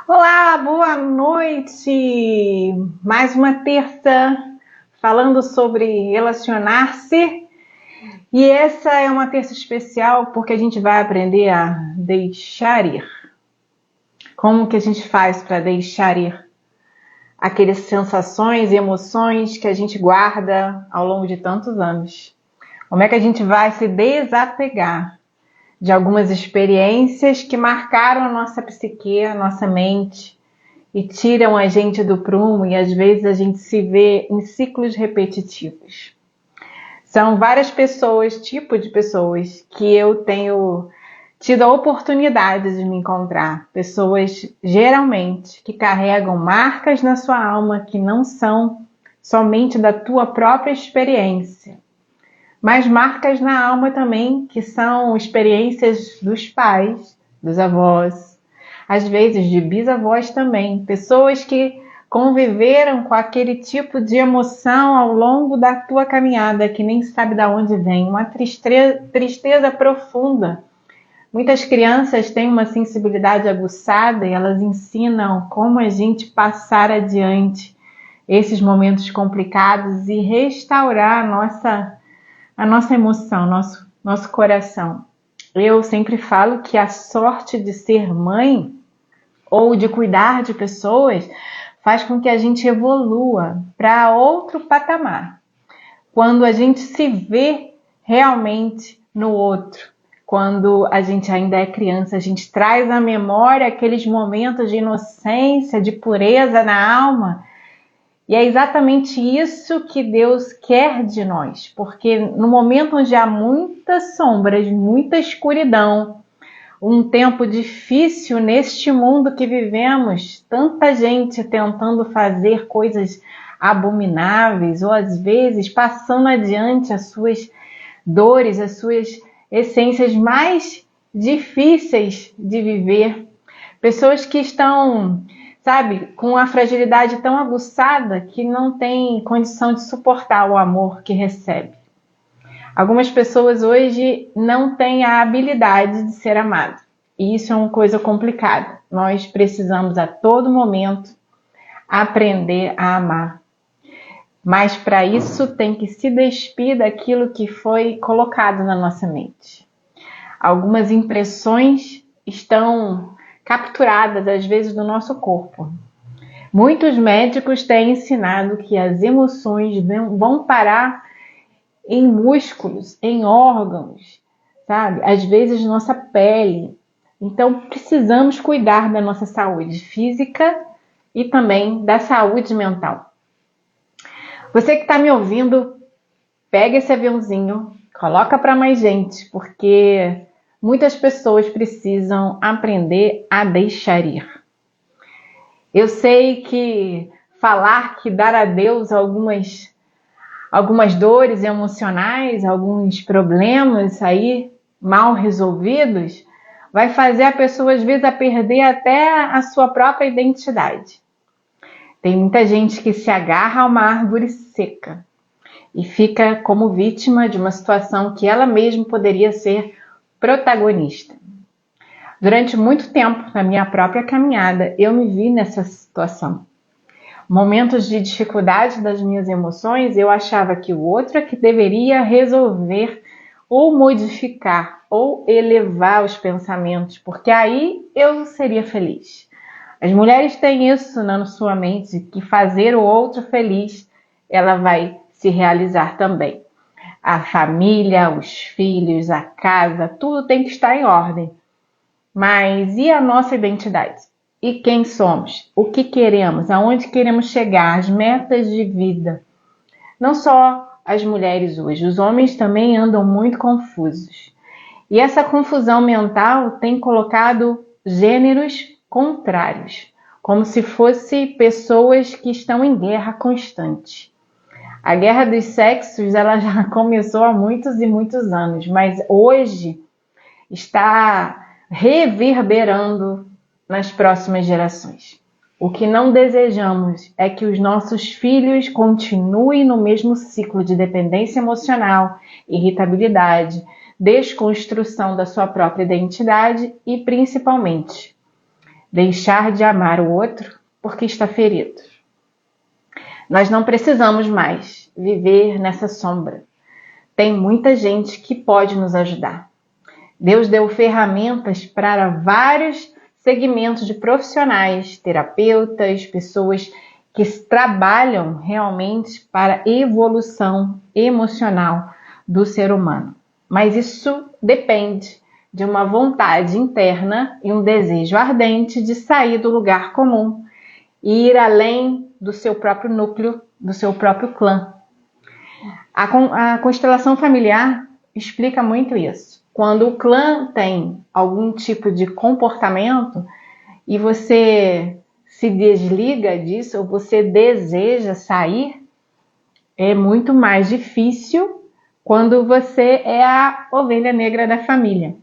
Olá, boa noite! Mais uma terça falando sobre relacionar-se. E essa é uma terça especial porque a gente vai aprender a deixar ir. Como que a gente faz para deixar ir aquelas sensações e emoções que a gente guarda ao longo de tantos anos? Como é que a gente vai se desapegar de algumas experiências que marcaram a nossa psique, a nossa mente, e tiram a gente do prumo e às vezes a gente se vê em ciclos repetitivos. São várias pessoas, tipo de pessoas, que eu tenho tido a oportunidade de me encontrar. Pessoas, geralmente, que carregam marcas na sua alma que não são somente da tua própria experiência, mas marcas na alma também, que são experiências dos pais, dos avós, às vezes de bisavós também, pessoas que conviveram com aquele tipo de emoção ao longo da tua caminhada, que nem sabe de onde vem, uma tristeza profunda. Muitas crianças têm uma sensibilidade aguçada e elas ensinam como a gente passar adiante esses momentos complicados e restaurar a nossa emoção, nosso coração. Eu sempre falo que a sorte de ser mãe ou de cuidar de pessoas faz com que a gente evolua para outro patamar. Quando a gente se vê realmente no outro, quando a gente ainda é criança, a gente traz à memória aqueles momentos de inocência, de pureza na alma. E é exatamente isso que Deus quer de nós, porque no momento onde há muitas sombras, muita escuridão, um tempo difícil neste mundo que vivemos, tanta gente tentando fazer coisas abomináveis ou às vezes passando adiante as suas dores, as suas essências mais difíceis de viver. Pessoas que estão, sabe, com a fragilidade tão aguçada que não tem condição de suportar o amor que recebe. Algumas pessoas hoje não têm a habilidade de ser amado. E isso é uma coisa complicada. Nós precisamos a todo momento aprender a amar. Mas para isso tem que se despir daquilo que foi colocado na nossa mente. Algumas impressões estão capturadas, às vezes, no nosso corpo. Muitos médicos têm ensinado que as emoções vão parar em músculos, em órgãos, sabe? Às vezes nossa pele. Então precisamos cuidar da nossa saúde física e também da saúde mental. Você que está me ouvindo, pega esse aviãozinho, coloca para mais gente, porque muitas pessoas precisam aprender a deixar ir. Eu sei que falar que dar adeus a algumas dores emocionais, alguns problemas aí mal resolvidos, vai fazer a pessoa às vezes a perder até a sua própria identidade. Tem muita gente que se agarra a uma árvore seca e fica como vítima de uma situação que ela mesma poderia ser protagonista. Durante muito tempo, na minha própria caminhada, eu me vi nessa situação. Momentos de dificuldade das minhas emoções, eu achava que o outro é que deveria resolver ou modificar ou elevar os pensamentos, porque aí eu seria feliz. As mulheres têm isso na sua mente, que fazer o outro feliz, ela vai se realizar também. A família, os filhos, a casa, tudo tem que estar em ordem. Mas e a nossa identidade? E quem somos? O que queremos? Aonde queremos chegar? As metas de vida. Não só as mulheres hoje, os homens também andam muito confusos. E essa confusão mental tem colocado gêneros contrários, como se fossem pessoas que estão em guerra constante. A guerra dos sexos, ela já começou há muitos e muitos anos, mas hoje está reverberando nas próximas gerações. O que não desejamos é que os nossos filhos continuem no mesmo ciclo de dependência emocional, irritabilidade, desconstrução da sua própria identidade e, principalmente, deixar de amar o outro porque está ferido. Nós não precisamos mais viver nessa sombra. Tem muita gente que pode nos ajudar. Deus deu ferramentas para vários segmentos de profissionais, terapeutas, pessoas que trabalham realmente para a evolução emocional do ser humano. Mas isso depende de uma vontade interna e um desejo ardente de sair do lugar comum e ir além do seu próprio núcleo, do seu próprio clã. A constelação familiar explica muito isso. Quando o clã tem algum tipo de comportamento e você se desliga disso ou você deseja sair, é muito mais difícil quando você é a ovelha negra da família.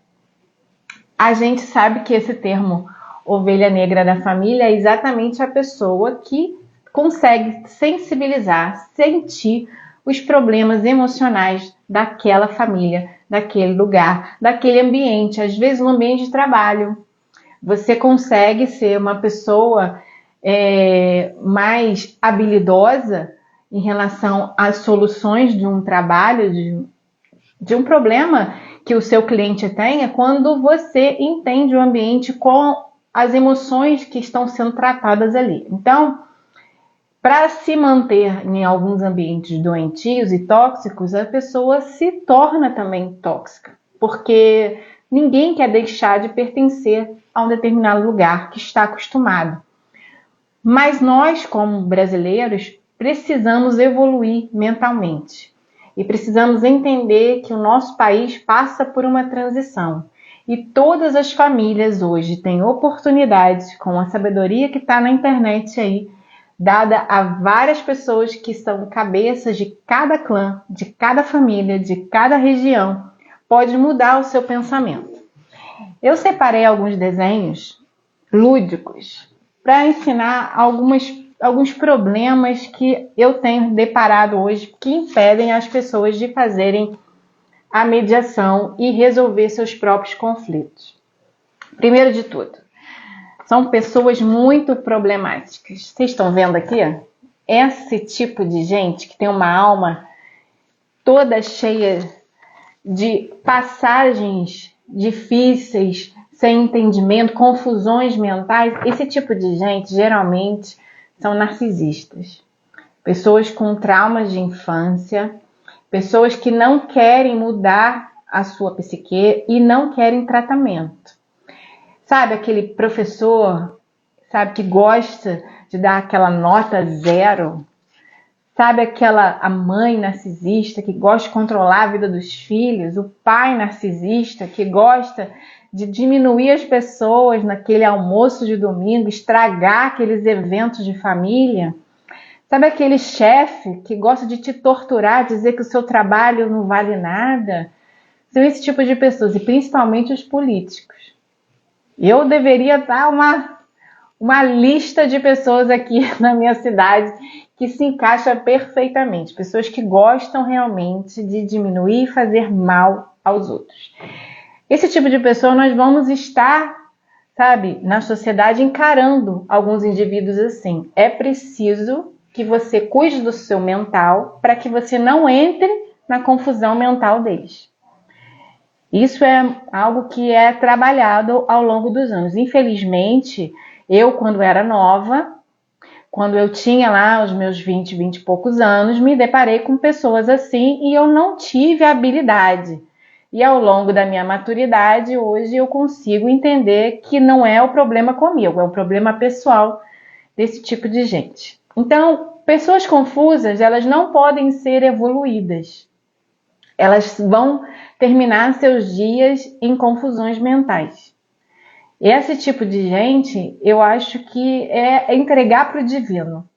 A gente sabe que esse termo ovelha negra da família é exatamente a pessoa que consegue sensibilizar, sentir os problemas emocionais daquela família, daquele lugar, daquele ambiente, às vezes no ambiente de trabalho. Você consegue ser uma pessoa mais habilidosa em relação às soluções de um trabalho, de um problema que o seu cliente tenha, quando você entende o ambiente com as emoções que estão sendo tratadas ali. Então, para se manter em alguns ambientes doentios e tóxicos, a pessoa se torna também tóxica, porque ninguém quer deixar de pertencer a um determinado lugar que está acostumado. Mas nós, como brasileiros, precisamos evoluir mentalmente e precisamos entender que o nosso país passa por uma transição. E todas as famílias hoje têm oportunidades, com a sabedoria que está na internet aí, dada a várias pessoas que são cabeças de cada clã, de cada família, de cada região, pode mudar o seu pensamento. Eu separei alguns desenhos lúdicos para ensinar alguns problemas que eu tenho deparado hoje que impedem as pessoas de fazerem a mediação e resolver seus próprios conflitos. Primeiro de tudo, são pessoas muito problemáticas. Vocês estão vendo aqui? Esse tipo de gente que tem uma alma toda cheia de passagens difíceis, sem entendimento, confusões mentais. Esse tipo de gente, geralmente, são narcisistas. Pessoas com traumas de infância, pessoas que não querem mudar a sua psique e não querem tratamento. Sabe aquele professor, sabe, que gosta de dar aquela nota 0? Sabe a mãe narcisista que gosta de controlar a vida dos filhos? O pai narcisista que gosta de diminuir as pessoas naquele almoço de domingo, estragar aqueles eventos de família? Sabe aquele chefe que gosta de te torturar, dizer que o seu trabalho não vale nada? São esse tipo de pessoas, e principalmente os políticos. Eu deveria dar uma lista de pessoas aqui na minha cidade que se encaixa perfeitamente. Pessoas que gostam realmente de diminuir e fazer mal aos outros. Esse tipo de pessoa nós vamos estar, sabe, na sociedade encarando alguns indivíduos assim. É preciso que você cuide do seu mental para que você não entre na confusão mental deles. Isso é algo que é trabalhado ao longo dos anos. Infelizmente, eu, quando era nova, quando eu tinha lá os meus 20 e poucos anos, me deparei com pessoas assim e eu não tive a habilidade. E ao longo da minha maturidade, hoje eu consigo entender que não é o problema comigo, é o problema pessoal desse tipo de gente. Então, pessoas confusas, elas não podem ser evoluídas. Elas vão terminar seus dias em confusões mentais. Esse tipo de gente, eu acho que é entregar para o divino,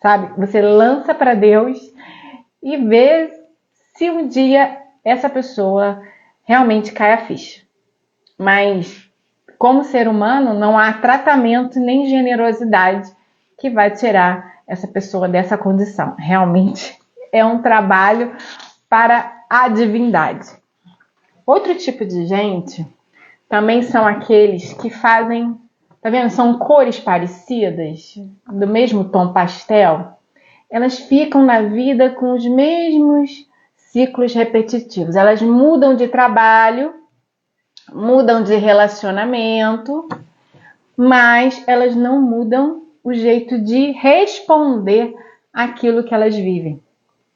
sabe? Você lança para Deus e vê se um dia essa pessoa realmente cai a ficha. Mas, como ser humano, não há tratamento nem generosidade que vai tirar essa pessoa dessa condição. Realmente é um trabalho para a divindade. Outro tipo de gente também são aqueles que fazem Tá vendo? São cores parecidas, do mesmo tom pastel. Elas ficam na vida com os mesmos ciclos repetitivos. Elas mudam de trabalho, mudam de relacionamento, mas elas não mudam o jeito de responder àquilo que elas vivem,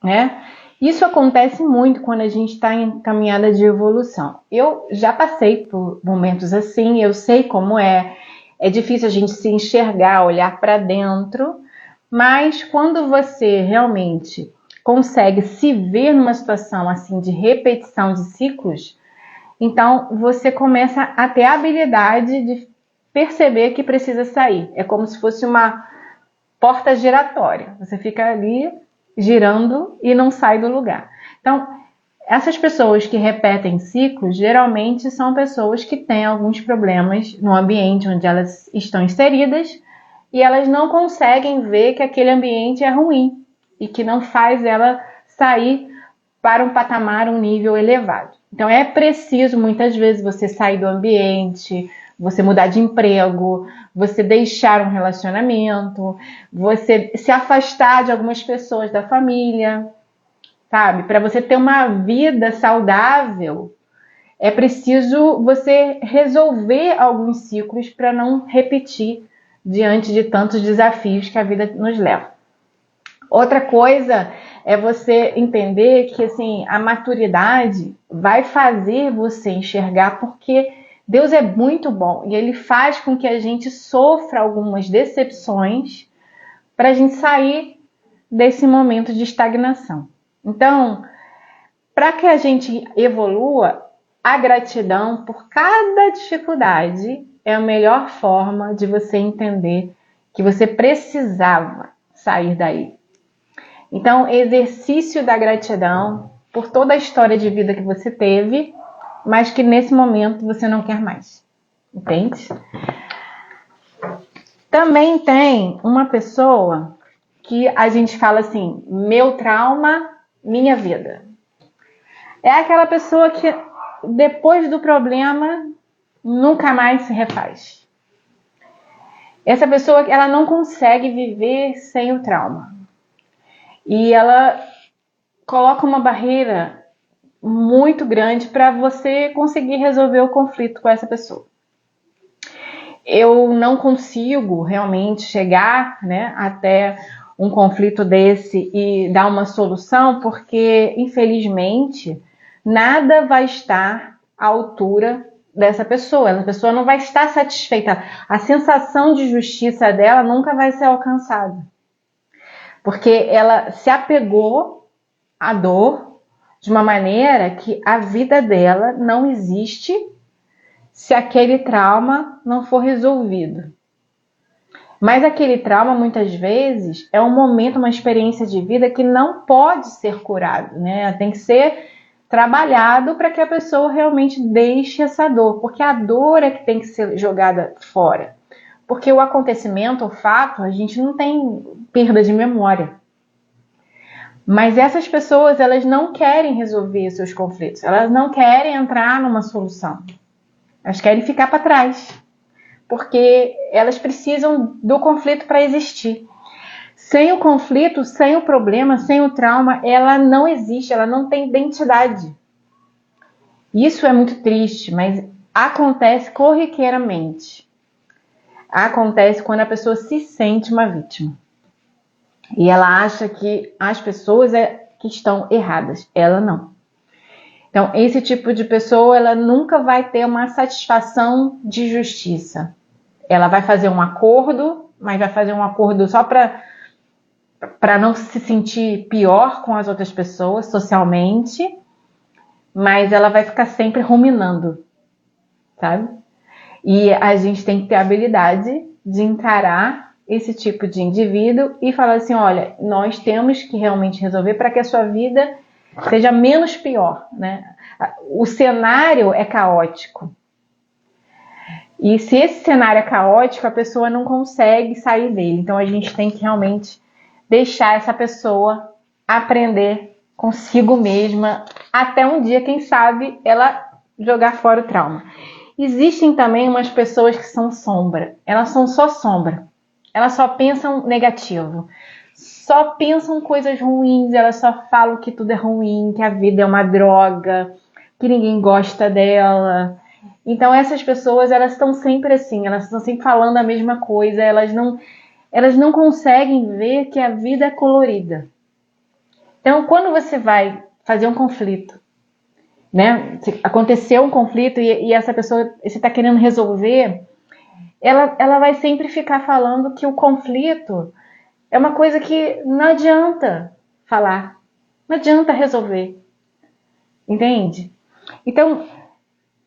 né? Isso acontece muito quando a gente está em caminhada de evolução. Eu já passei por momentos assim, eu sei como é. É difícil a gente se enxergar, olhar para dentro, mas quando você realmente consegue se ver numa situação assim de repetição de ciclos, então você começa a ter a habilidade de perceber que precisa sair. É como se fosse uma porta giratória. Você fica ali girando e não sai do lugar. Então, essas pessoas que repetem ciclos, geralmente são pessoas que têm alguns problemas no ambiente onde elas estão inseridas e elas não conseguem ver que aquele ambiente é ruim e que não faz ela sair para um patamar, um nível elevado. Então, é preciso, muitas vezes, você sair do ambiente, você mudar de emprego, você deixar um relacionamento, você se afastar de algumas pessoas da família, sabe? Para você ter uma vida saudável, é preciso você resolver alguns ciclos para não repetir diante de tantos desafios que a vida nos leva. Outra coisa é você entender que assim, a maturidade vai fazer você enxergar, porque Deus é muito bom e Ele faz com que a gente sofra algumas decepções para a gente sair desse momento de estagnação. Então, para que a gente evolua, a gratidão por cada dificuldade é a melhor forma de você entender que você precisava sair daí. Então, exercício da gratidão por toda a história de vida que você teve, mas que nesse momento você não quer mais. Entende? Também tem uma pessoa que a gente fala assim, meu trauma, minha vida. É aquela pessoa que depois do problema nunca mais se refaz. Essa pessoa, ela não consegue viver sem o trauma. E ela coloca uma barreira muito grande para você conseguir resolver o conflito com essa pessoa. Eu não consigo realmente chegar, né, até um conflito desse e dar uma solução, porque, infelizmente, nada vai estar à altura dessa pessoa. Essa pessoa não vai estar satisfeita. A sensação de justiça dela nunca vai ser alcançada. Porque ela se apegou à dor de uma maneira que a vida dela não existe se aquele trauma não for resolvido. Mas aquele trauma, muitas vezes, é um momento, uma experiência de vida que não pode ser curado, né? Tem que ser trabalhado para que a pessoa realmente deixe essa dor, porque a dor é que tem que ser jogada fora. Porque o acontecimento, o fato, a gente não tem perda de memória. Mas essas pessoas, elas não querem resolver seus conflitos, elas não querem entrar numa solução. Elas querem ficar para trás, porque elas precisam do conflito para existir. Sem o conflito, sem o problema, sem o trauma, ela não existe, ela não tem identidade. Isso é muito triste, mas acontece corriqueiramente. Acontece quando a pessoa se sente uma vítima. E ela acha que as pessoas que estão erradas. Ela não. Então, esse tipo de pessoa, ela nunca vai ter uma satisfação de justiça. Ela vai fazer um acordo, mas vai fazer um acordo só para não se sentir pior com as outras pessoas socialmente, mas ela vai ficar sempre ruminando, sabe? E a gente tem que ter a habilidade de encarar esse tipo de indivíduo e falar assim, olha, nós temos que realmente resolver para que a sua vida seja menos pior, né? O cenário é caótico. E se esse cenário é caótico, a pessoa não consegue sair dele. Então a gente tem que realmente deixar essa pessoa aprender consigo mesma, até um dia, quem sabe, ela jogar fora o trauma. Existem também umas pessoas que são sombra. Elas são só sombra. Elas só pensam negativo. Só pensam coisas ruins. Elas só falam que tudo é ruim, que a vida é uma droga, que ninguém gosta dela. Então essas pessoas, elas estão sempre assim. Elas estão sempre falando a mesma coisa. Elas não conseguem ver que a vida é colorida. Então, quando você vai fazer um conflito, né? Aconteceu um conflito e essa pessoa, você está querendo resolver, ela vai sempre ficar falando que o conflito é uma coisa que não adianta falar, não adianta resolver, entende? Então,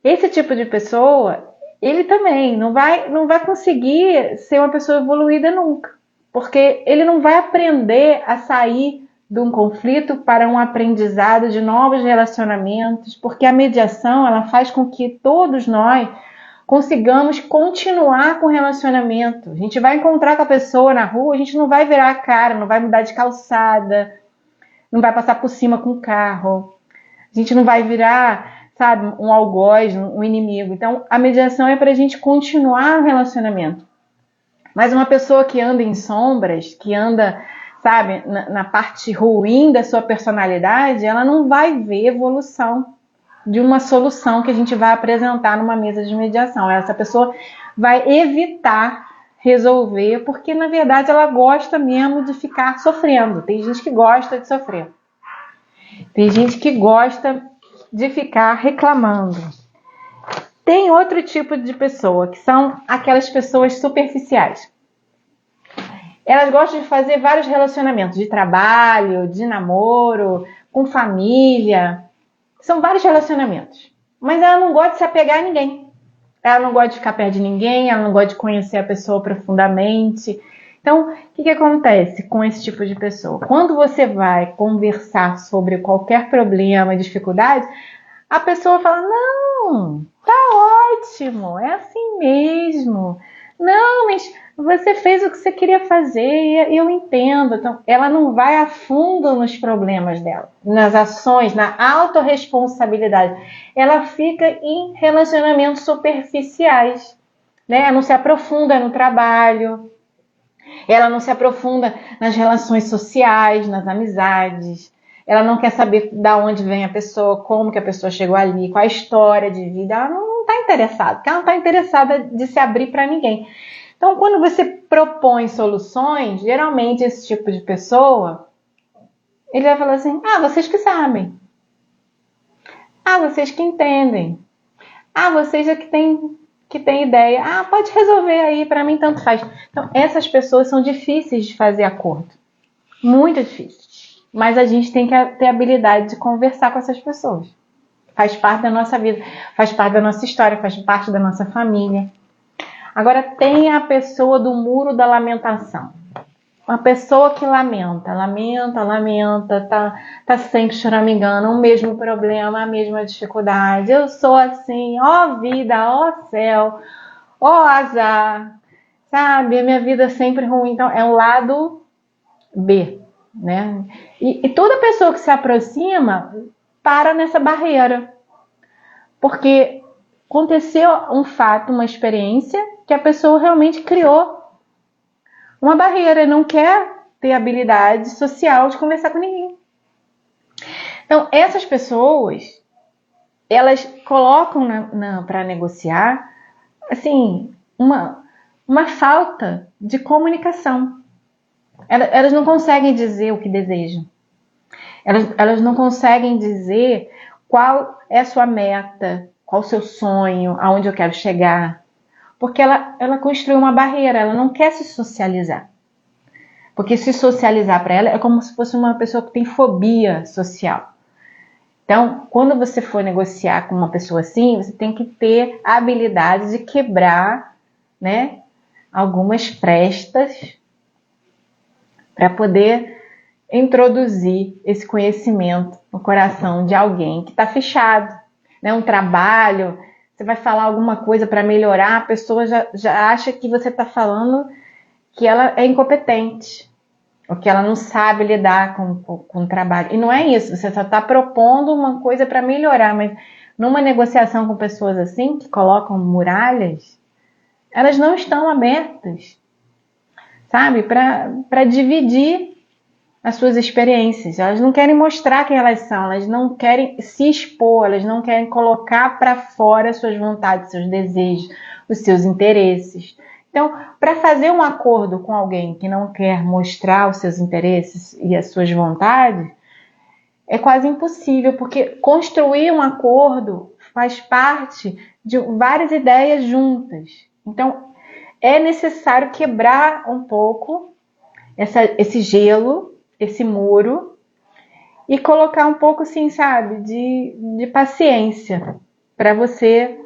esse tipo de pessoa, ele também não vai conseguir ser uma pessoa evoluída nunca, porque ele não vai aprender a sair de um conflito para um aprendizado de novos relacionamentos, porque a mediação, ela faz com que todos nós consigamos continuar com o relacionamento. A gente vai encontrar com a pessoa na rua, a gente não vai virar a cara, não vai mudar de calçada, não vai passar por cima com o carro, a gente não vai virar, sabe, um algoz, um inimigo. Então, a mediação é para a gente continuar o relacionamento. Mas uma pessoa que anda em sombras, que anda, sabe, na parte ruim da sua personalidade, ela não vai ver evolução de uma solução que a gente vai apresentar numa mesa de mediação. Essa pessoa vai evitar resolver, porque na verdade ela gosta mesmo de ficar sofrendo. Tem gente que gosta de sofrer. Tem gente que gosta de ficar reclamando. Tem outro tipo de pessoa, que são aquelas pessoas superficiais. Elas gostam de fazer vários relacionamentos, de trabalho, de namoro, com família. São vários relacionamentos. Mas ela não gosta de se apegar a ninguém. Ela não gosta de ficar perto de ninguém, ela não gosta de conhecer a pessoa profundamente. Então, o que acontece com esse tipo de pessoa? Quando você vai conversar sobre qualquer problema e dificuldade, a pessoa fala, não, tá ótimo, é assim mesmo. Não, mas você fez o que você queria fazer e eu entendo. Então, ela não vai a fundo nos problemas dela, nas ações, na autorresponsabilidade. Ela fica em relacionamentos superficiais, né? Ela não se aprofunda no trabalho, ela não se aprofunda nas relações sociais, nas amizades. Ela não quer saber de onde vem a pessoa, como que a pessoa chegou ali, qual a história de vida. Ela não está interessada, porque ela não está interessada de se abrir para ninguém. Então, quando você propõe soluções, geralmente esse tipo de pessoa, ele vai falar assim, vocês que sabem. Vocês que entendem. Vocês é que têm ideia. Pode resolver aí, para mim tanto faz. Então, essas pessoas são difíceis de fazer acordo. Muito difíceis. Mas a gente tem que ter a habilidade de conversar com essas pessoas. Faz parte da nossa vida, faz parte da nossa história, faz parte da nossa família. Agora tem a pessoa do muro da lamentação. Uma pessoa que lamenta, tá sempre choramingando, o mesmo problema, a mesma dificuldade. Eu sou assim, ó vida, ó céu, ó azar, sabe? A minha vida é sempre ruim. Então é um lado B, né? E toda pessoa que se aproxima para nessa barreira. Porque aconteceu um fato, uma experiência que a pessoa realmente criou uma barreira, não quer ter habilidade social de conversar com ninguém. Então, essas pessoas, elas colocam para negociar, assim, uma falta de comunicação. Elas não conseguem dizer o que desejam. Elas não conseguem dizer qual é a sua meta, qual o seu sonho, aonde eu quero chegar. Porque ela construiu uma barreira, ela não quer se socializar. Porque se socializar para ela é como se fosse uma pessoa que tem fobia social. Então, quando você for negociar com uma pessoa assim, você tem que ter a habilidade de quebrar, né, algumas frestas para poder introduzir esse conhecimento no coração de alguém que está fechado, né? Um trabalho, você vai falar alguma coisa para melhorar, a pessoa já acha que você está falando que ela é incompetente, ou que ela não sabe lidar com o trabalho. E não é isso, você só está propondo uma coisa para melhorar, mas numa negociação com pessoas assim, que colocam muralhas, elas não estão abertas, sabe, para dividir as suas experiências. Elas não querem mostrar quem elas são, elas não querem se expor, elas não querem colocar para fora suas vontades, seus desejos, os seus interesses. Então, para fazer um acordo com alguém que não quer mostrar os seus interesses e as suas vontades, é quase impossível, porque construir um acordo faz parte de várias ideias juntas. Então, é necessário quebrar um pouco esse gelo, esse muro, e colocar um pouco, assim, sabe, de paciência, para você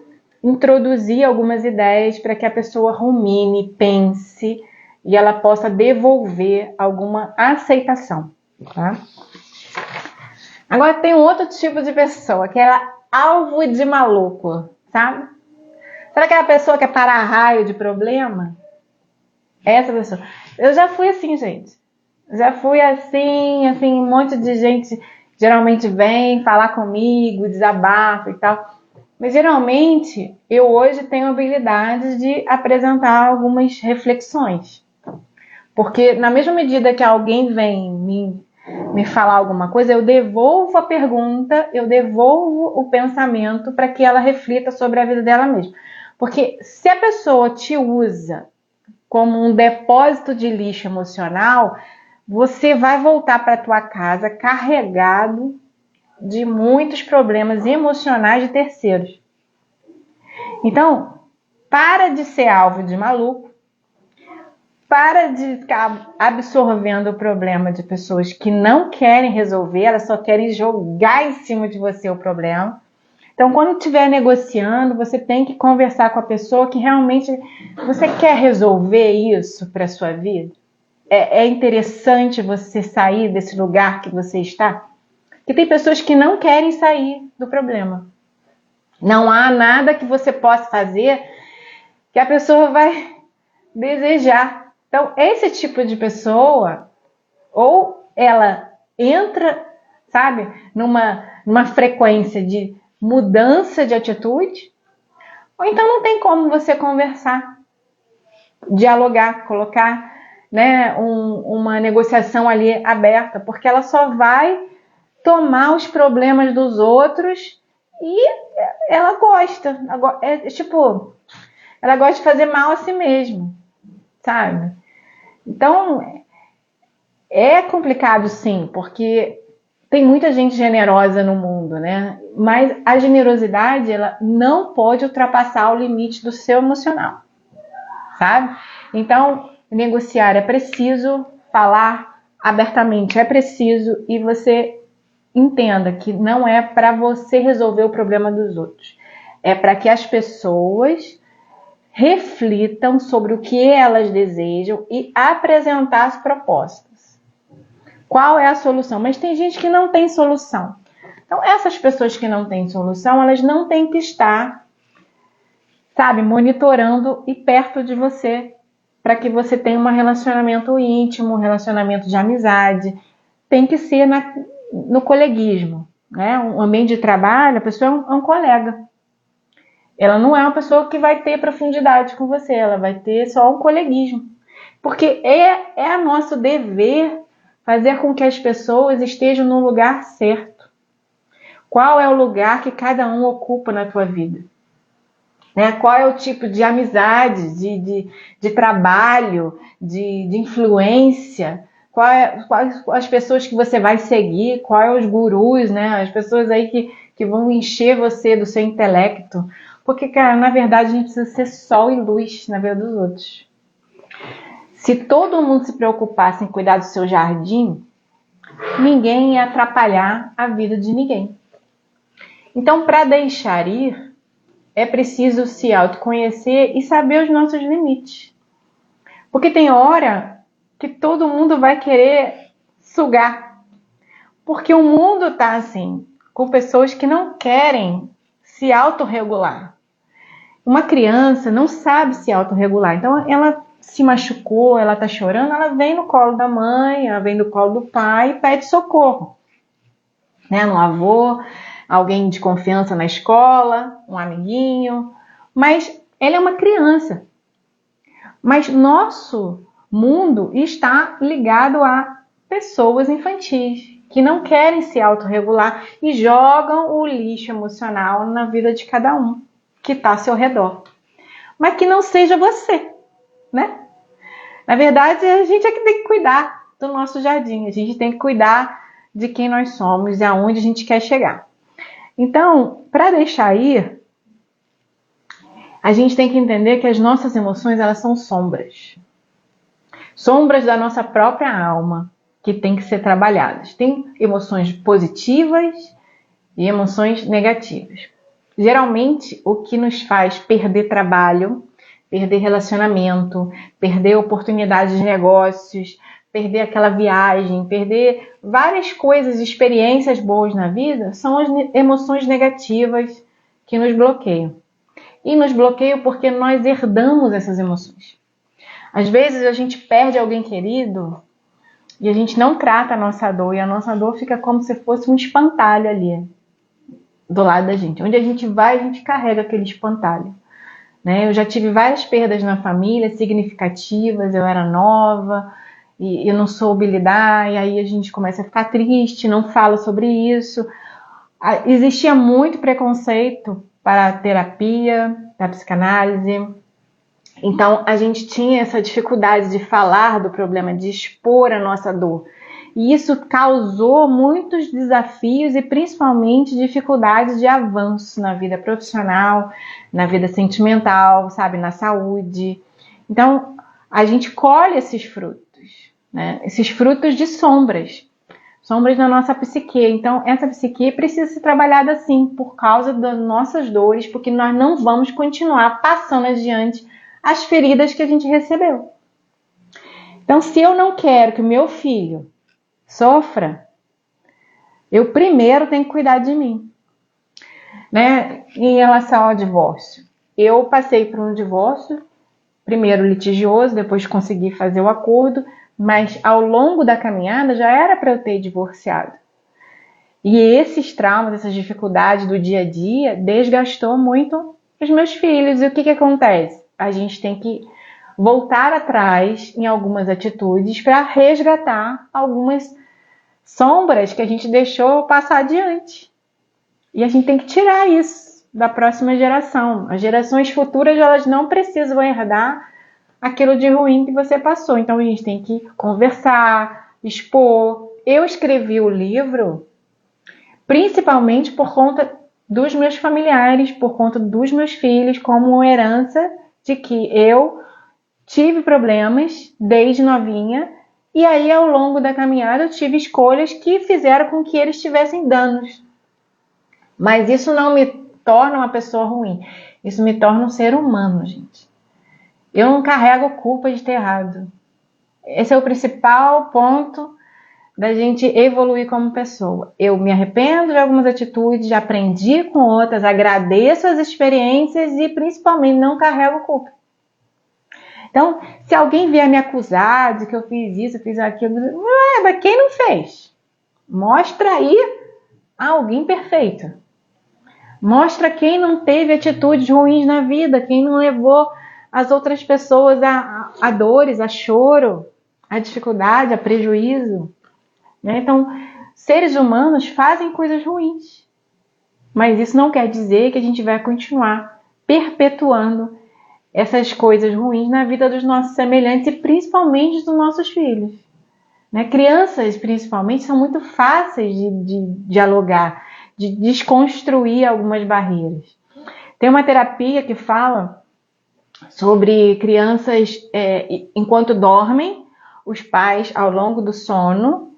introduzir algumas ideias para que a pessoa rumine, pense, e ela possa devolver alguma aceitação, tá? Agora tem um outro tipo de pessoa, que é alvo de maluco, sabe? Sabe aquela pessoa que é para-raio de problema? Essa pessoa. Eu já fui assim, gente. Já fui assim, um monte de gente geralmente vem falar comigo, desabafa e tal. Mas geralmente eu hoje tenho a habilidade de apresentar algumas reflexões. Porque na mesma medida que alguém vem me falar alguma coisa, eu devolvo a pergunta, eu devolvo o pensamento para que ela reflita sobre a vida dela mesma. Porque se a pessoa te usa como um depósito de lixo emocional, você vai voltar para a tua casa carregado de muitos problemas emocionais de terceiros. Então, para de ser alvo de maluco, para de ficar absorvendo o problema de pessoas que não querem resolver, elas só querem jogar em cima de você o problema. Então, quando estiver negociando, você tem que conversar com a pessoa que realmente você quer resolver isso para a sua vida. É interessante você sair desse lugar que você está. Porque tem pessoas que não querem sair do problema. Não há nada que você possa fazer que a pessoa vai desejar. Então, esse tipo de pessoa, ou ela entra, sabe, numa frequência de mudança de atitude, ou então não tem como você conversar, dialogar, colocar, né, uma negociação ali aberta, porque ela só vai tomar os problemas dos outros e ela gosta. Ela gosta de fazer mal a si mesma, sabe? Então, é complicado sim, porque tem muita gente generosa no mundo, né? Mas a generosidade, ela não pode ultrapassar o limite do seu emocional, sabe? Então, negociar é preciso, falar abertamente é preciso, e você entenda que não é para você resolver o problema dos outros. É para que as pessoas reflitam sobre o que elas desejam e apresentar as propostas. Qual é a solução? Mas tem gente que não tem solução. Então, essas pessoas que não têm solução, elas não têm que estar, sabe, monitorando e perto de você, para que você tenha um relacionamento íntimo, um relacionamento de amizade. Tem que ser no coleguismo, né? Um ambiente de trabalho, a pessoa é um colega. Ela não é uma pessoa que vai ter profundidade com você, ela vai ter só um coleguismo. Porque é nosso dever fazer com que as pessoas estejam no lugar certo. Qual é o lugar que cada um ocupa na tua vida? Né? Qual é o tipo de amizade, de trabalho, de influência? Quais as pessoas que você vai seguir? Quais os gurus, né? As pessoas aí que vão encher você do seu intelecto. Porque, cara, na verdade a gente precisa ser sol e luz na vida dos outros. Se todo mundo se preocupasse em cuidar do seu jardim, ninguém ia atrapalhar a vida de ninguém. Então, para deixar ir, é preciso se autoconhecer e saber os nossos limites. Porque tem hora que todo mundo vai querer sugar. Porque o mundo está assim, com pessoas que não querem se autorregular. Uma criança não sabe se autorregular. Então, ela se machucou, ela está chorando, ela vem no colo da mãe, ela vem no colo do pai e pede socorro. Né? No avô, alguém de confiança na escola, um amiguinho, mas ela é uma criança. Mas nosso mundo está ligado a pessoas infantis que não querem se autorregular e jogam o lixo emocional na vida de cada um que está ao seu redor. Mas que não seja você, né? Na verdade, a gente é que tem que cuidar do nosso jardim, a gente tem que cuidar de quem nós somos e aonde a gente quer chegar. Então, para deixar ir, a gente tem que entender que as nossas emoções, elas são sombras. Sombras da nossa própria alma, que tem que ser trabalhadas. Tem emoções positivas e emoções negativas. Geralmente, o que nos faz perder trabalho, perder relacionamento, perder oportunidades de negócios, perder aquela viagem, perder várias coisas, experiências boas na vida, são as emoções negativas que nos bloqueiam. E nos bloqueiam porque nós herdamos essas emoções. Às vezes a gente perde alguém querido e a gente não trata a nossa dor, e a nossa dor fica como se fosse um espantalho ali do lado da gente. Onde a gente vai, a gente carrega aquele espantalho. Né? Eu já tive várias perdas na família, significativas, eu era nova e eu não soube lidar, e aí a gente começa a ficar triste, não fala sobre isso. Existia muito preconceito para a terapia, para a psicanálise. Então, a gente tinha essa dificuldade de falar do problema, de expor a nossa dor. E isso causou muitos desafios e principalmente dificuldades de avanço na vida profissional, na vida sentimental, sabe, na saúde. Então, a gente colhe esses frutos, né? Esses frutos de sombras na nossa psique. Então, essa psique precisa ser trabalhada assim, por causa das nossas dores, porque nós não vamos continuar passando adiante as feridas que a gente recebeu. Então, se eu não quero que o meu filho sofra, eu primeiro tenho que cuidar de mim. Né? Em relação ao divórcio, eu passei por um divórcio, primeiro litigioso, depois consegui fazer o acordo, mas ao longo da caminhada já era para eu ter divorciado. E esses traumas, essas dificuldades do dia a dia, desgastou muito os meus filhos. E o que acontece? A gente tem que voltar atrás em algumas atitudes para resgatar algumas sombras que a gente deixou passar adiante. E a gente tem que tirar isso da próxima geração. As gerações futuras, elas não precisam herdar aquilo de ruim que você passou. Então a gente tem que conversar, expor. Eu escrevi o livro principalmente por conta dos meus familiares, por conta dos meus filhos, como uma herança de que eu tive problemas desde novinha, e aí ao longo da caminhada eu tive escolhas que fizeram com que eles tivessem danos. Mas isso não me torna uma pessoa ruim, isso me torna um ser humano, gente. Eu não carrego culpa de ter errado. Esse é o principal ponto da gente evoluir como pessoa. Eu me arrependo de algumas atitudes, aprendi com outras, agradeço as experiências e principalmente não carrego culpa. Então, se alguém vier me acusar de que eu fiz isso, eu fiz aquilo, mas quem não fez? Mostra aí alguém perfeito. Mostra quem não teve atitudes ruins na vida, quem não levou as outras pessoas a dores, a choro, a dificuldade, a prejuízo. Né? Então, seres humanos fazem coisas ruins. Mas isso não quer dizer que a gente vai continuar perpetuando essas coisas ruins na vida dos nossos semelhantes e principalmente dos nossos filhos. Né? Crianças, principalmente, são muito fáceis de dialogar, de desconstruir algumas barreiras. Tem uma terapia que fala sobre crianças, enquanto dormem, os pais, ao longo do sono,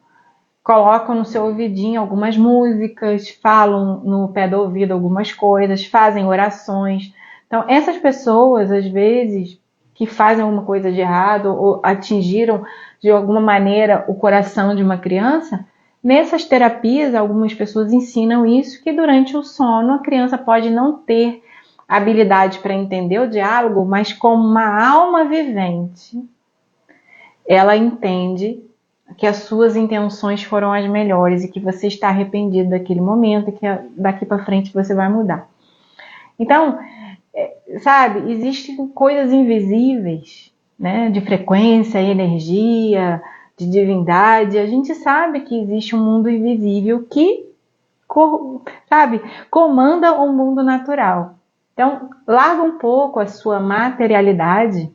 colocam no seu ouvidinho algumas músicas, falam no pé do ouvido algumas coisas, fazem orações. Então, essas pessoas, às vezes, que fazem alguma coisa de errado ou atingiram, de alguma maneira, o coração de uma criança, nessas terapias, algumas pessoas ensinam isso, que durante o sono a criança pode não ter habilidade para entender o diálogo, mas como uma alma vivente, ela entende que as suas intenções foram as melhores e que você está arrependido daquele momento e que daqui para frente você vai mudar. Então, sabe, existem coisas invisíveis, né, de frequência, energia, de divindade. A gente sabe que existe um mundo invisível que, sabe, comanda o mundo natural. Então, larga um pouco a sua materialidade,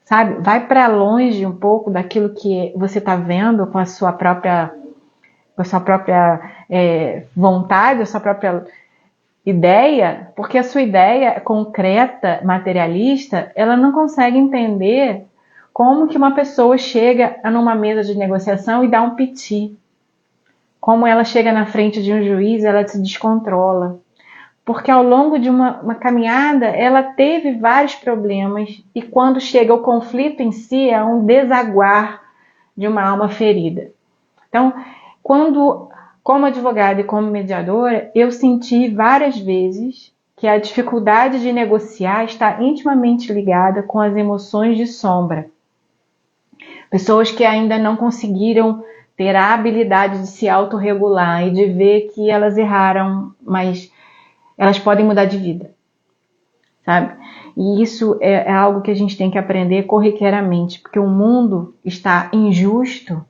sabe? Vai para longe um pouco daquilo que você está vendo com a sua própria vontade, a sua própria ideia, porque a sua ideia concreta, materialista, ela não consegue entender como que uma pessoa chega numa mesa de negociação e dá um piti. Como ela chega na frente de um juiz, ela se descontrola. Porque ao longo de uma caminhada, ela teve vários problemas e quando chega o conflito em si, é um desaguar de uma alma ferida. Então, como advogada e como mediadora, eu senti várias vezes que a dificuldade de negociar está intimamente ligada com as emoções de sombra. Pessoas que ainda não conseguiram ter a habilidade de se autorregular e de ver que elas erraram, mas elas podem mudar de vida, sabe? E isso é algo que a gente tem que aprender corriqueiramente, porque o mundo está injusto,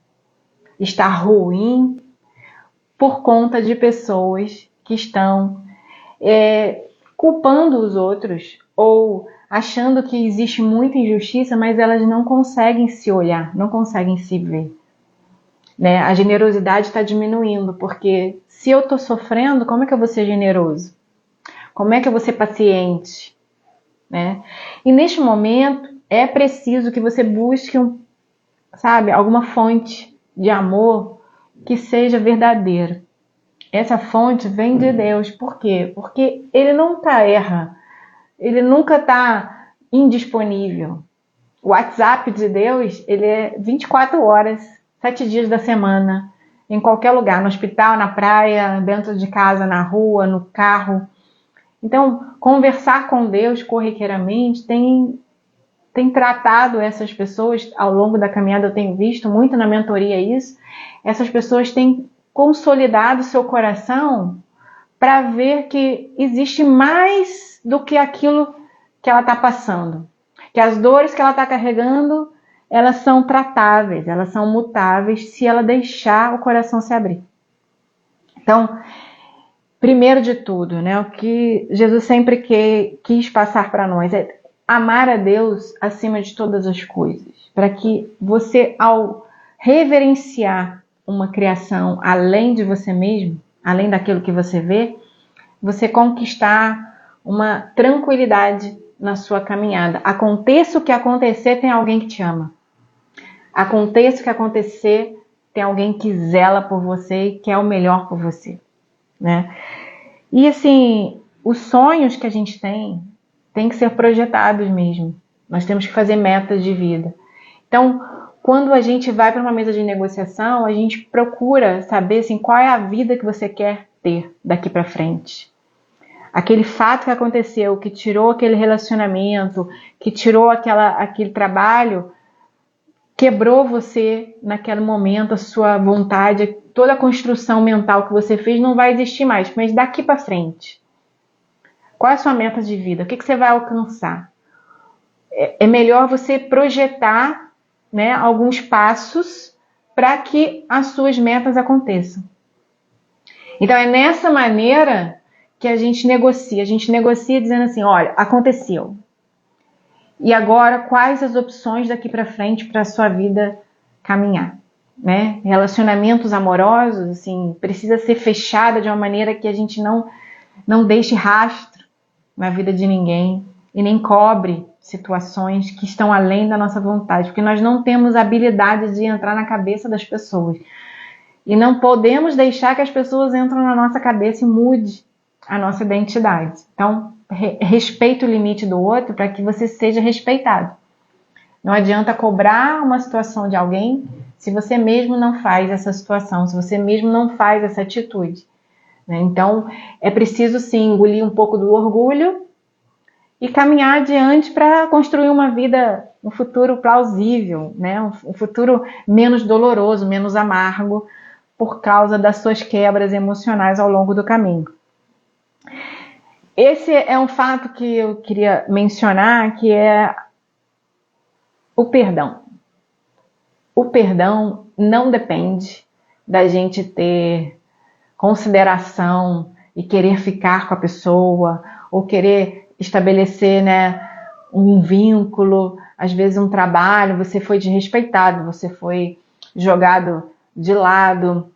está ruim, por conta de pessoas que estão culpando os outros ou achando que existe muita injustiça, mas elas não conseguem se olhar, não conseguem se ver. Né? A generosidade está diminuindo, porque se eu estou sofrendo, como é que eu vou ser generoso? Como é que eu vou ser paciente? Né? E neste momento é preciso que você busque alguma fonte de amor que seja verdadeira. Essa fonte vem de Deus. Por quê? Porque Ele nunca erra. Ele nunca está indisponível. O WhatsApp de Deus, ele é 24 horas, 7 dias da semana, em qualquer lugar, no hospital, na praia, dentro de casa, na rua, no carro. Então, conversar com Deus corriqueiramente tem tratado essas pessoas ao longo da caminhada. Eu tenho visto muito na mentoria isso. Essas pessoas têm consolidado seu coração para ver que existe mais do que aquilo que ela está passando. Que as dores que ela está carregando, elas são tratáveis, elas são mutáveis se ela deixar o coração se abrir. Então, primeiro de tudo, né, o que Jesus sempre quis passar para nós é amar a Deus acima de todas as coisas. Para que você, ao reverenciar uma criação além de você mesmo, além daquilo que você vê, você conquistar uma tranquilidade na sua caminhada. Aconteça o que acontecer, tem alguém que te ama. Aconteça o que acontecer, tem alguém que zela por você e quer o melhor por você. Né? E assim, os sonhos que a gente tem que ser projetados mesmo. Nós temos que fazer metas de vida. Então, quando a gente vai para uma mesa de negociação, a gente procura saber assim, qual é a vida que você quer ter daqui para frente. Aquele fato que aconteceu, que tirou aquele relacionamento, que tirou aquele trabalho, quebrou você naquele momento, a sua vontade, toda a construção mental que você fez não vai existir mais. Mas daqui para frente, qual é a sua meta de vida? O que você vai alcançar? É melhor você projetar, né, alguns passos para que as suas metas aconteçam. Então é nessa maneira que a gente negocia. A gente negocia dizendo assim, olha, aconteceu. E agora, quais as opções daqui para frente para a sua vida caminhar? Né? Relacionamentos amorosos, assim, precisa ser fechada de uma maneira que a gente não deixe rastro na vida de ninguém e nem cobre situações que estão além da nossa vontade, porque nós não temos habilidade de entrar na cabeça das pessoas. E não podemos deixar que as pessoas entrem na nossa cabeça e mude a nossa identidade. Então, respeite o limite do outro para que você seja respeitado. Não adianta cobrar uma situação de alguém se você mesmo não faz essa situação, se você mesmo não faz essa atitude. Né? Então, é preciso sim engolir um pouco do orgulho e caminhar adiante para construir uma vida, um futuro plausível, né? Um futuro menos doloroso, menos amargo, por causa das suas quebras emocionais ao longo do caminho. Esse é um fato que eu queria mencionar, que é o perdão. O perdão não depende da gente ter consideração e querer ficar com a pessoa, ou querer estabelecer, né, um vínculo, às vezes um trabalho, você foi desrespeitado, você foi jogado de lado.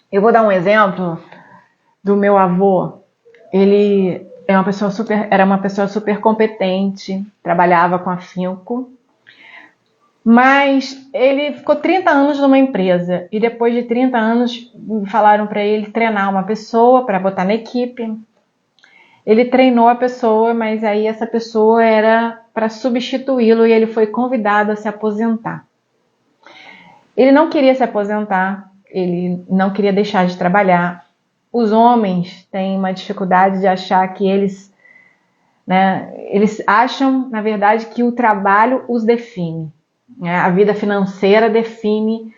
Eu vou dar um exemplo do meu avô. Ele era uma pessoa super competente, trabalhava com afinco, mas ele ficou 30 anos numa empresa e depois de 30 anos falaram para ele treinar uma pessoa para botar na equipe. Ele treinou a pessoa, mas aí essa pessoa era para substituí-lo e ele foi convidado a se aposentar. Ele não queria se aposentar, ele não queria deixar de trabalhar. Os homens têm uma dificuldade de achar que eles acham, na verdade, que o trabalho os define. A vida financeira define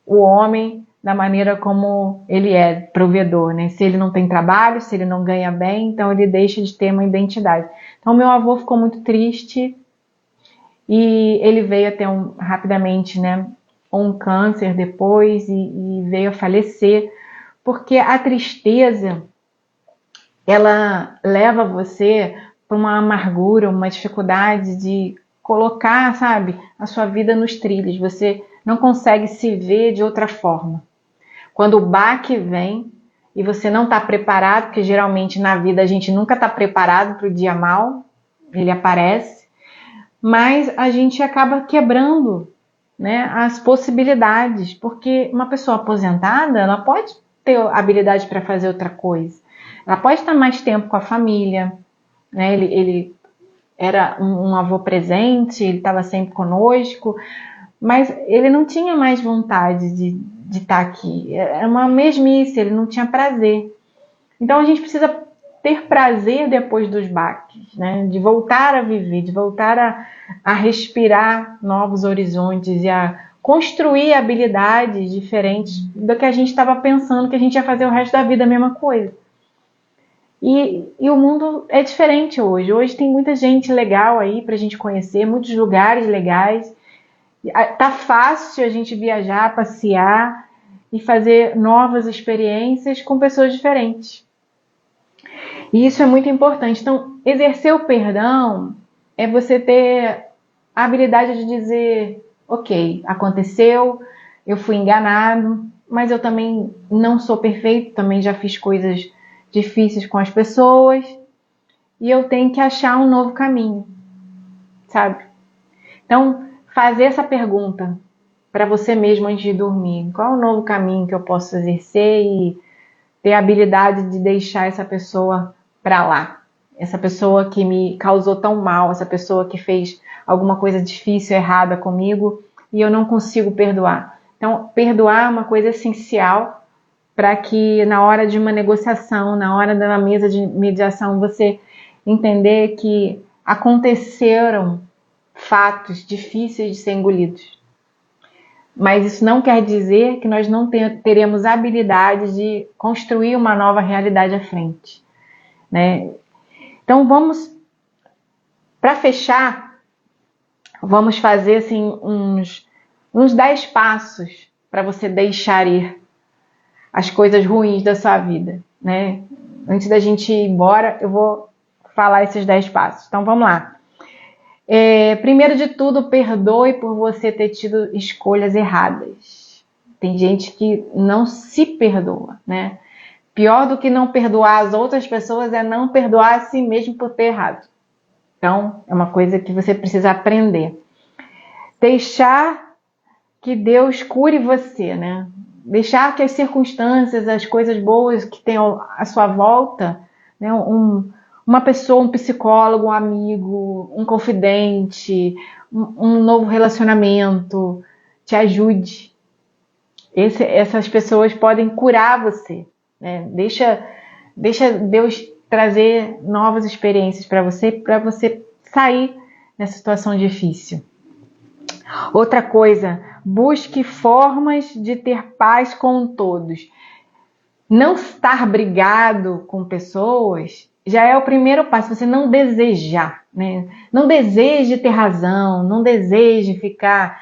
o homem da maneira como ele é provedor, né? Se ele não tem trabalho, se ele não ganha bem, então ele deixa de ter uma identidade. Então meu avô ficou muito triste e ele veio a ter rapidamente, né, um câncer depois e veio a falecer, porque a tristeza ela leva você para uma amargura, uma dificuldade de colocar, sabe, a sua vida nos trilhos. Você não consegue se ver de outra forma. Quando o baque vem e você não está preparado, porque geralmente na vida a gente nunca está preparado para o dia mau, ele aparece, mas a gente acaba quebrando, né, as possibilidades, porque uma pessoa aposentada, ela pode ter habilidade para fazer outra coisa. Ela pode estar mais tempo com a família, né? Ele era um avô presente, ele estava sempre conosco, mas ele não tinha mais vontade de estar aqui. Era uma mesmice, ele não tinha prazer. Então a gente precisa ter prazer depois dos baques, né? De voltar a viver, de voltar a respirar novos horizontes e a construir habilidades diferentes do que a gente estava pensando que a gente ia fazer o resto da vida a mesma coisa. E o mundo é diferente hoje. Hoje tem muita gente legal aí pra gente conhecer, muitos lugares legais. Tá fácil a gente viajar, passear e fazer novas experiências com pessoas diferentes. E isso é muito importante. Então, exercer o perdão é você ter a habilidade de dizer, ok, aconteceu, eu fui enganado, mas eu também não sou perfeito, também já fiz coisas difíceis com as pessoas e eu tenho que achar um novo caminho, sabe? Então, fazer essa pergunta para você mesmo antes de dormir. Qual é o novo caminho que eu posso exercer e ter a habilidade de deixar essa pessoa para lá? Essa pessoa que me causou tão mal, essa pessoa que fez alguma coisa difícil, errada comigo e eu não consigo perdoar. Então, perdoar é uma coisa essencial para que na hora de uma negociação, na hora da mesa de mediação, você entender que aconteceram fatos difíceis de ser engolidos. Mas isso não quer dizer que nós não teremos habilidade de construir uma nova realidade à frente, né? Então vamos, para fechar, vamos fazer assim uns 10 passos para você deixar ir as coisas ruins da sua vida, né? Antes da gente ir embora, eu vou falar esses 10 passos. Então vamos lá. Primeiro de tudo, perdoe por você ter tido escolhas erradas. Tem gente que não se perdoa, né? Pior do que não perdoar as outras pessoas é não perdoar a si mesmo por ter errado. Então, é uma coisa que você precisa aprender. Deixar que Deus cure você, né? Deixar que as circunstâncias, as coisas boas que tem à sua volta, né? Uma pessoa, um psicólogo, um amigo, um confidente, um novo relacionamento, te ajude. Essas pessoas podem curar você, né? Deixa Deus trazer novas experiências para você sair nessa situação difícil. Outra coisa, busque formas de ter paz com todos. Não estar brigado com pessoas já é o primeiro passo, você não desejar, né? Não deseje ter razão, não deseje ficar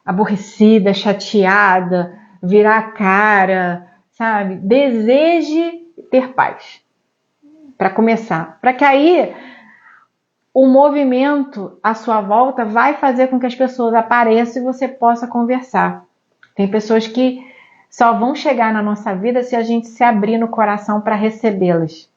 aborrecida, chateada, virar a cara, sabe? Deseje ter paz, para começar. Para que aí o movimento à sua volta vai fazer com que as pessoas apareçam e você possa conversar. Tem pessoas que só vão chegar na nossa vida se a gente se abrir no coração para recebê-las.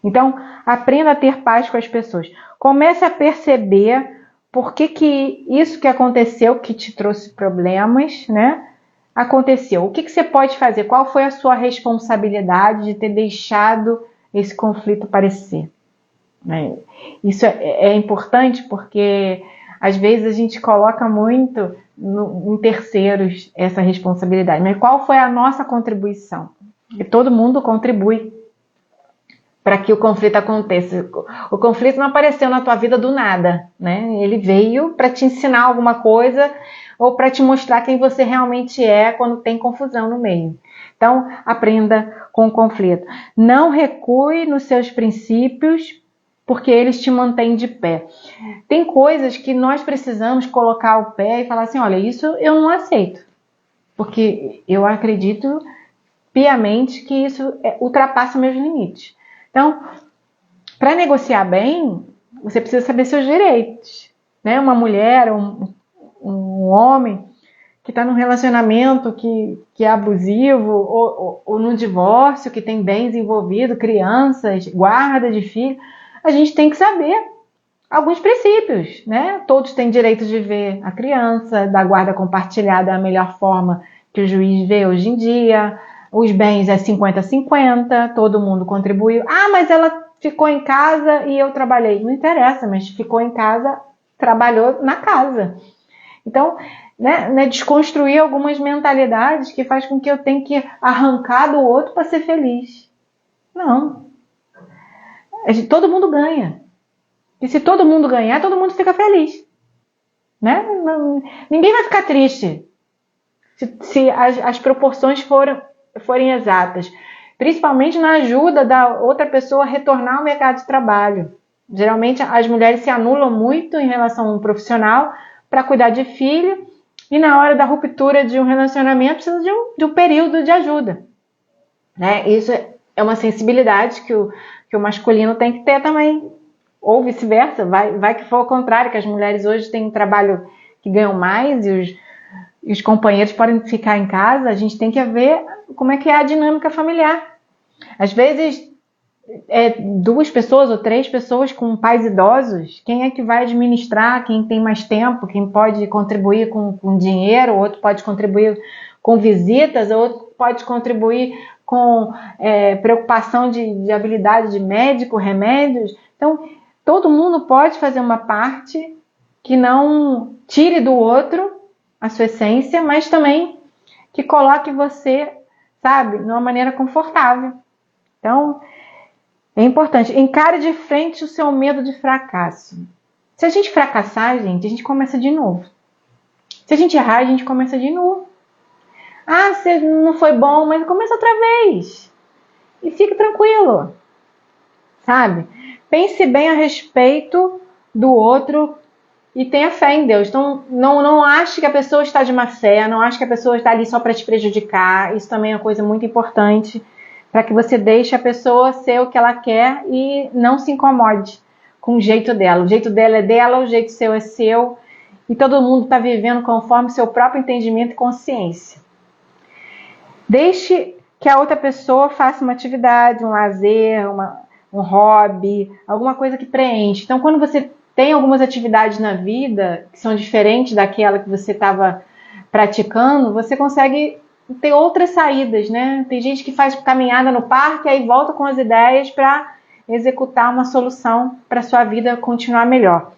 Então, aprenda a ter paz com as pessoas. Comece a perceber por que isso que aconteceu, que te trouxe problemas, né? Aconteceu. O que você pode fazer? Qual foi a sua responsabilidade de ter deixado esse conflito aparecer? Isso é importante porque às vezes a gente coloca muito em terceiros essa responsabilidade. Mas qual foi a nossa contribuição? E todo mundo contribui para que o conflito aconteça. O conflito não apareceu na tua vida do nada, né? Ele veio para te ensinar alguma coisa ou para te mostrar quem você realmente é quando tem confusão no meio. Então, aprenda com o conflito. Não recue nos seus princípios, porque eles te mantêm de pé. Tem coisas que nós precisamos colocar o pé e falar assim, olha, isso eu não aceito. Porque eu acredito piamente que isso ultrapassa meus limites. Então, para negociar bem, você precisa saber seus direitos. Né? Uma mulher, um homem que está num relacionamento que é abusivo, ou num divórcio, que tem bens envolvidos, crianças, guarda de filho, a gente tem que saber alguns princípios, né? Todos têm direito de ver a criança, da guarda compartilhada é a melhor forma que o juiz vê hoje em dia, os bens é 50-50, todo mundo contribuiu. Ah, mas ela ficou em casa e eu trabalhei. Não interessa, mas ficou em casa, trabalhou na casa. Então, né, desconstruir algumas mentalidades que faz com que eu tenha que arrancar do outro para ser feliz. Não. Todo mundo ganha. E se todo mundo ganhar, todo mundo fica feliz. Né? Ninguém vai ficar triste se as proporções forem exatas. Principalmente na ajuda da outra pessoa a retornar ao mercado de trabalho. Geralmente as mulheres se anulam muito em relação a um profissional para cuidar de filho e na hora da ruptura de um relacionamento precisa de um período de ajuda. Né? Isso é uma sensibilidade que o masculino tem que ter também. Ou vice-versa, vai que for ao contrário, que as mulheres hoje têm um trabalho que ganham mais e os companheiros podem ficar em casa. A gente tem que ver como é que é a dinâmica familiar. Às vezes, 2 pessoas ou 3 pessoas com pais idosos, quem é que vai administrar, quem tem mais tempo, quem pode contribuir com dinheiro, outro pode contribuir com visitas, outro pode contribuir com preocupação de habilidade de médico, remédios. Então, todo mundo pode fazer uma parte que não tire do outro a sua essência, mas também que coloque você, sabe, de uma maneira confortável. Então, é importante. Encare de frente o seu medo de fracasso. Se a gente fracassar, gente, a gente começa de novo. Se a gente errar, a gente começa de novo. Ah, se não foi bom, mas começa outra vez. E fique tranquilo. Sabe? Pense bem a respeito do outro e tenha fé em Deus. Então, não ache que a pessoa está de má fé, não ache que a pessoa está ali só para te prejudicar. Isso também é uma coisa muito importante para que você deixe a pessoa ser o que ela quer e não se incomode com o jeito dela. O jeito dela é dela, o jeito seu é seu. E todo mundo está vivendo conforme seu próprio entendimento e consciência. Deixe que a outra pessoa faça uma atividade, um lazer, um hobby, alguma coisa que preenche. Então, quando você tem algumas atividades na vida que são diferentes daquela que você estava praticando, você consegue ter outras saídas, né? Tem gente que faz caminhada no parque e aí volta com as ideias para executar uma solução para a sua vida continuar melhor.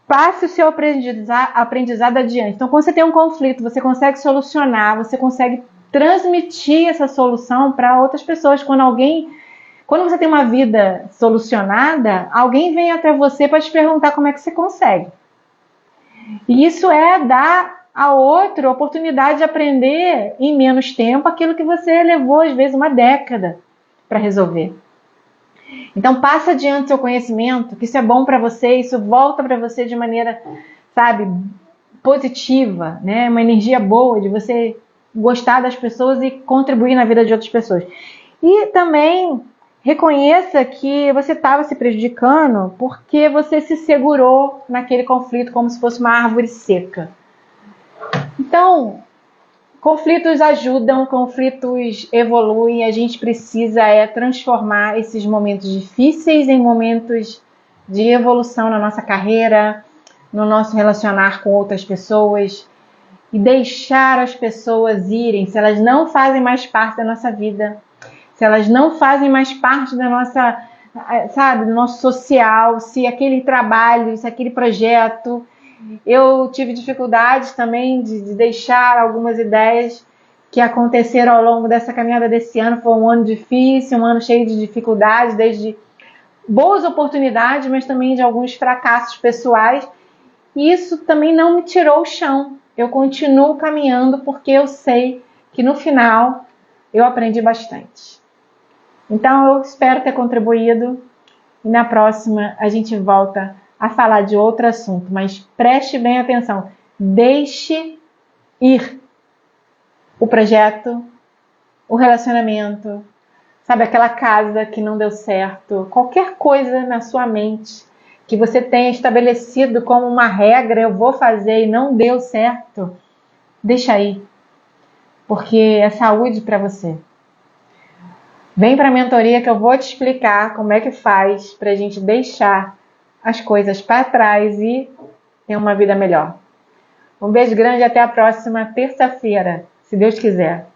Passe o seu aprendizado adiante. Então, quando você tem um conflito, você consegue solucionar, você consegue transmitir essa solução para outras pessoas. Quando alguém Quando você tem uma vida solucionada, alguém vem até você para te perguntar como é que você consegue. E isso é dar a outro a oportunidade de aprender em menos tempo aquilo que você levou, às vezes, uma década para resolver. Então, passa adiante seu conhecimento, que isso é bom para você, isso volta para você de maneira, sabe, positiva, né? Uma energia boa de você gostar das pessoas e contribuir na vida de outras pessoas. E também reconheça que você estava se prejudicando porque você se segurou naquele conflito como se fosse uma árvore seca. Então, conflitos ajudam, conflitos evoluem, a gente precisa transformar esses momentos difíceis em momentos de evolução na nossa carreira, no nosso relacionar com outras pessoas e deixar as pessoas irem, se elas não fazem mais parte da nossa vida, se elas não fazem mais parte da nossa, sabe, do nosso social, se aquele trabalho, se aquele projeto. Eu tive dificuldades também de deixar algumas ideias que aconteceram ao longo dessa caminhada desse ano. Foi um ano difícil, um ano cheio de dificuldades, desde boas oportunidades, mas também de alguns fracassos pessoais. E isso também não me tirou o chão. Eu continuo caminhando porque eu sei que no final eu aprendi bastante. Então eu espero ter contribuído e na próxima a gente volta a falar de outro assunto, mas preste bem atenção. Deixe ir o projeto, o relacionamento, sabe, aquela casa que não deu certo, qualquer coisa na sua mente que você tenha estabelecido como uma regra, eu vou fazer e não deu certo, deixa aí, porque é saúde para você. Vem para a mentoria que eu vou te explicar como é que faz para a gente deixar as coisas para trás e ter uma vida melhor. Um beijo grande e até a próxima terça-feira, se Deus quiser.